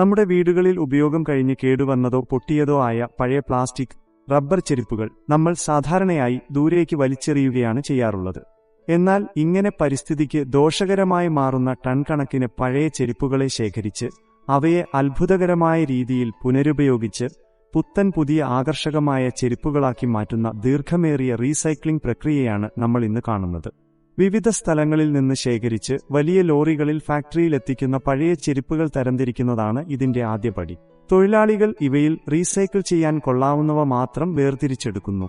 നമ്മുടെ വീടുകളിൽ ഉപയോഗം കഴിഞ്ഞ് കേടുവന്നതോ പൊട്ടിയതോ ആയ പഴയ പ്ലാസ്റ്റിക്, റബ്ബർ ചെരുപ്പുകൾ നമ്മൾ സാധാരണയായി ദൂരേക്ക് വലിച്ചെറിയുകയാണ് ചെയ്യാറുള്ളത്. എന്നാൽ ഇങ്ങനെ പരിസ്ഥിതിക്ക് ദോഷകരമായി മാറുന്ന ടൺ കണക്കിന് പഴയ ചെരുപ്പുകളെ ശേഖരിച്ച് അവയെ അത്ഭുതകരമായ രീതിയിൽ പുനരുപയോഗിച്ച് പുത്തൻ പുതിയ ആകർഷകമായ ചെരുപ്പുകളാക്കി മാറ്റുന്ന ദീർഘമേറിയ റീസൈക്ലിംഗ് പ്രക്രിയയാണ് നമ്മൾ ഇന്ന് കാണുന്നത്. വിവിധ സ്ഥലങ്ങളിൽ നിന്ന് ശേഖരിച്ച് വലിയ ലോറികളിൽ ഫാക്ടറിയിലെത്തിക്കുന്ന പഴയ ചെരുപ്പുകൾ തരംതിരിക്കുന്നതാണ് ഇതിന്റെ ആദ്യപടി. തൊഴിലാളികൾ ഇവയിൽ റീസൈക്കിൾ ചെയ്യാൻ കൊള്ളാവുന്നവ മാത്രം വേർതിരിച്ചെടുക്കുന്നു.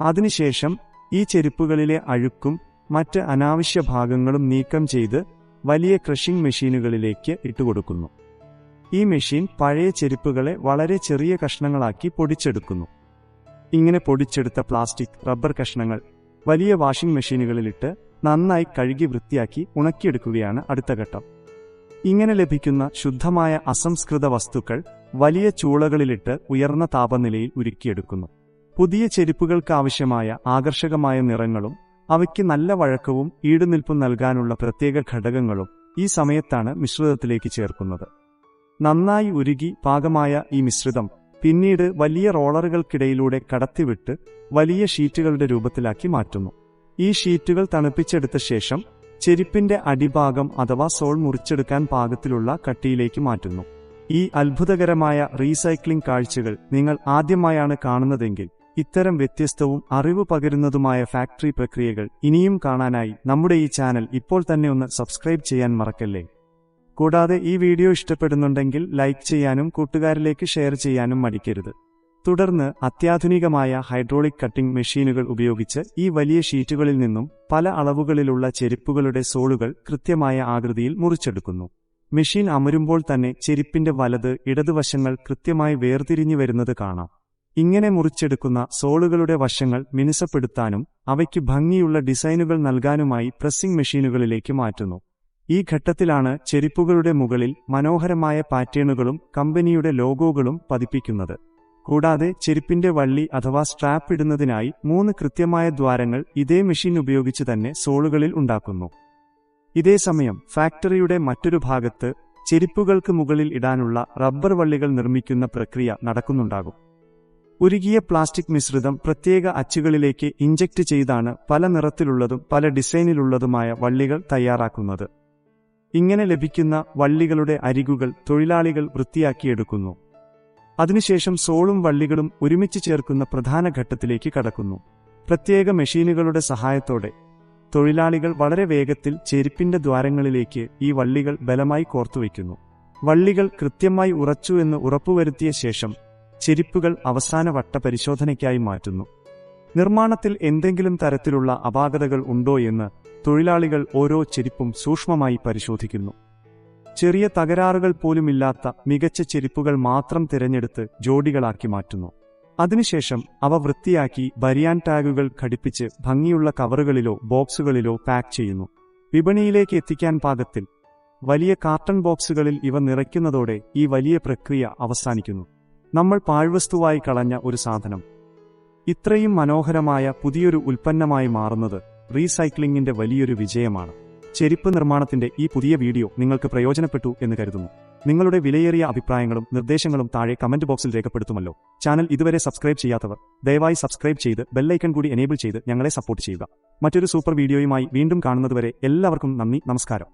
അതിനുശേഷം ഈ ചെരുപ്പുകളിലെ അഴുക്കും മറ്റ് അനാവശ്യ ഭാഗങ്ങളും നീക്കം ചെയ്ത് വലിയ ക്രഷിംഗ് മെഷീനുകളിലേക്ക് ഇട്ടുകൊടുക്കുന്നു. ഈ മെഷീൻ പഴയ ചെരുപ്പുകളെ വളരെ ചെറിയ കഷ്ണങ്ങളാക്കി പൊടിച്ചെടുക്കുന്നു. ഇങ്ങനെ പൊടിച്ചെടുത്ത പ്ലാസ്റ്റിക്, റബ്ബർ കഷ്ണങ്ങൾ വലിയ വാഷിംഗ് മെഷീനുകളിലിട്ട് നന്നായി കഴുകി വൃത്തിയാക്കി ഉണക്കിയെടുക്കുകയാണ് അടുത്ത ഘട്ടം. ഇങ്ങനെ ലഭിക്കുന്ന ശുദ്ധമായ അസംസ്കൃത വസ്തുക്കൾ വലിയ ചൂളകളിലിട്ട് ഉയർന്ന താപനിലയിൽ ഉരുക്കിയെടുക്കുന്നു. പുതിയ ചെരുപ്പുകൾക്കാവശ്യമായ ആകർഷകമായ നിറങ്ങളും അവയ്ക്ക് നല്ല വഴക്കവും ഈടുനിൽപ്പും നൽകാനുള്ള പ്രത്യേക ഘടകങ്ങളും ഈ സമയത്താണ് മിശ്രിതത്തിലേക്ക് ചേർക്കുന്നത്. നന്നായി ഉരുകി പാകമായ ഈ മിശ്രിതം പിന്നീട് വലിയ റോളറുകൾക്കിടയിലൂടെ കടത്തിവിട്ട് വലിയ ഷീറ്റുകളുടെ രൂപത്തിലാക്കി മാറ്റുന്നു. ഈ ഷീറ്റുകൾ തണുപ്പിച്ചെടുത്ത ശേഷം ചെരുപ്പിന്റെ അടിഭാഗം അഥവാ സോൾ മുറിച്ചെടുക്കാൻ പാകത്തിലുള്ള കട്ടിയിലേക്ക് മാറ്റുന്നു. ഈ അത്ഭുതകരമായ റീസൈക്ലിംഗ് കാഴ്ചകൾ നിങ്ങൾ ആദ്യമായാണ് കാണുന്നതെങ്കിൽ ഇത്തരം വ്യത്യസ്തവും അറിവ് പകരുന്നതുമായ ഫാക്ടറി പ്രക്രിയകൾ ഇനിയും കാണാനായി നമ്മുടെ ഈ ചാനൽ ഇപ്പോൾ തന്നെ ഒന്ന് സബ്സ്ക്രൈബ് ചെയ്യാൻ മറക്കല്ലേ. കൂടാതെ ഈ വീഡിയോ ഇഷ്ടപ്പെടുന്നുണ്ടെങ്കിൽ ലൈക്ക് ചെയ്യാനും കൂട്ടുകാരിലേക്ക് ഷെയർ ചെയ്യാനും മടിക്കരുത്. തുടർന്ന് അത്യാധുനികമായ ഹൈഡ്രോളിക് കട്ടിംഗ് മെഷീനുകൾ ഉപയോഗിച്ച് ഈ വലിയ ഷീറ്റുകളിൽ നിന്നും പല അളവുകളിലുള്ള ചെരുപ്പുകളുടെ സോളുകൾ കൃത്യമായ ആകൃതിയിൽ മുറിച്ചെടുക്കുന്നു. മെഷീൻ അമരുമ്പോൾ തന്നെ ചെരുപ്പിന്റെ വലത്, ഇടതുവശങ്ങൾ കൃത്യമായി വേർതിരിഞ്ഞു വരുന്നത് കാണാം. ഇങ്ങനെ മുറിച്ചെടുക്കുന്ന സോളുകളുടെ വശങ്ങൾ മിനുസപ്പെടുത്താനും അവയ്ക്ക് ഭംഗിയുള്ള ഡിസൈനുകൾ നൽകാനുമായി പ്രസ്സിംഗ് മെഷീനുകളിലേക്ക് മാറ്റുന്നു. ഈ ഘട്ടത്തിലാണ് ചെരുപ്പുകളുടെ മുകളിൽ മനോഹരമായ പാറ്റേണുകളും കമ്പനിയുടെ ലോഗോകളും പതിപ്പിക്കുന്നത്. കൂടാതെ ചെരുപ്പിന്റെ വള്ളി അഥവാ സ്ട്രാപ്പ് ഇടുന്നതിനായി 3 കൃത്യമായ ദ്വാരങ്ങൾ ഇതേ മെഷീൻ ഉപയോഗിച്ച് തന്നെ സോളുകളിൽ ഉണ്ടാക്കുന്നു. ഇതേസമയം ഫാക്ടറിയുടെ മറ്റൊരു ഭാഗത്ത് ചെരുപ്പുകൾക്ക് മുകളിൽ ഇടാനുള്ള റബ്ബർ വള്ളികൾ നിർമ്മിക്കുന്ന പ്രക്രിയ നടക്കുന്നുണ്ടാകും. ഉരുകിയ പ്ലാസ്റ്റിക് മിശ്രിതം പ്രത്യേക അച്ചുകളിലേക്ക് ഇഞ്ചക്ട് ചെയ്താണ് പല നിറത്തിലുള്ളതും പല ഡിസൈനിലുള്ളതുമായ വള്ളികൾ തയ്യാറാക്കുന്നത്. ഇങ്ങനെ ലഭിക്കുന്ന വള്ളികളുടെ അരികുകൾ തൊഴിലാളികൾ വൃത്തിയാക്കിയെടുക്കുന്നു. അതിനുശേഷം സോളും വള്ളികളും ഒരുമിച്ച് ചേർക്കുന്ന പ്രധാന ഘട്ടത്തിലേക്ക് കടക്കുന്നു. പ്രത്യേക മെഷീനുകളുടെ സഹായത്തോടെ തൊഴിലാളികൾ വളരെ വേഗത്തിൽ ചെരുപ്പിന്റെ ദ്വാരങ്ങളിലേക്ക് ഈ വള്ളികൾ ബലമായി കോർത്തുവയ്ക്കുന്നു. വള്ളികൾ കൃത്യമായി ഉറച്ചു എന്ന് ഉറപ്പുവരുത്തിയ ശേഷം ചെരുപ്പുകൾ അവസാന വട്ട പരിശോധനയ്ക്കായി മാറ്റുന്നു. നിർമ്മാണത്തിൽ എന്തെങ്കിലും തരത്തിലുള്ള അപാകതകൾ ഉണ്ടോ എന്ന് തൊഴിലാളികൾ ഓരോ ചെരുപ്പും സൂക്ഷ്മമായി പരിശോധിക്കുന്നു. ചെറിയ തകരാറുകൾ പോലുമില്ലാത്ത മികച്ച ചെരുപ്പുകൾ മാത്രം തിരഞ്ഞെടുത്ത് ജോഡികളാക്കി മാറ്റുന്നു. അതിനുശേഷം അവ വൃത്തിയാക്കി ബനിയാൻ ടാഗുകൾ ഘടിപ്പിച്ച് ഭംഗിയുള്ള കവറുകളിലോ ബോക്സുകളിലോ പാക്ക് ചെയ്യുന്നു. വിപണിയിലേക്ക് എത്തിക്കാൻ പാകത്തിൽ വലിയ കാർട്ടൺ ബോക്സുകളിൽ ഇവ നിറയ്ക്കുന്നതോടെ ഈ വലിയ പ്രക്രിയ അവസാനിക്കുന്നു. നമ്മൾ പാഴ്വസ്തുവായി കളഞ്ഞ ഒരു സാധനം ഇത്രയും മനോഹരമായ പുതിയൊരു ഉൽപ്പന്നമായി മാറുന്നത് റീസൈക്ലിംഗിന്റെ വലിയൊരു വിജയമാണ്. ചെരുപ്പ് നിർമ്മാണത്തിന്റെ ഈ പുതിയ വീഡിയോ നിങ്ങൾക്ക് പ്രയോജനപ്പെട്ടു എന്ന് കരുതുന്നു. നിങ്ങളുടെ വിലയേറിയ അഭിപ്രായങ്ങളും നിർദ്ദേശങ്ങളും താഴെ കമന്റ് ബോക്സിൽ രേഖപ്പെടുത്തുമല്ലോ. ചാനൽ ഇതുവരെ സബ്സ്ക്രൈബ് ചെയ്യാത്തവർ ദയവായി സബ്സ്ക്രൈബ് ചെയ്ത് ബെല്ലൈക്കൺ കൂടി എനേബിൾ ചെയ്ത് ഞങ്ങളെ സപ്പോർട്ട് ചെയ്യുക. മറ്റൊരു സൂപ്പർ വീഡിയോയുമായി വീണ്ടും കാണുന്നതുവരെ എല്ലാവർക്കും നന്ദി, നമസ്കാരം.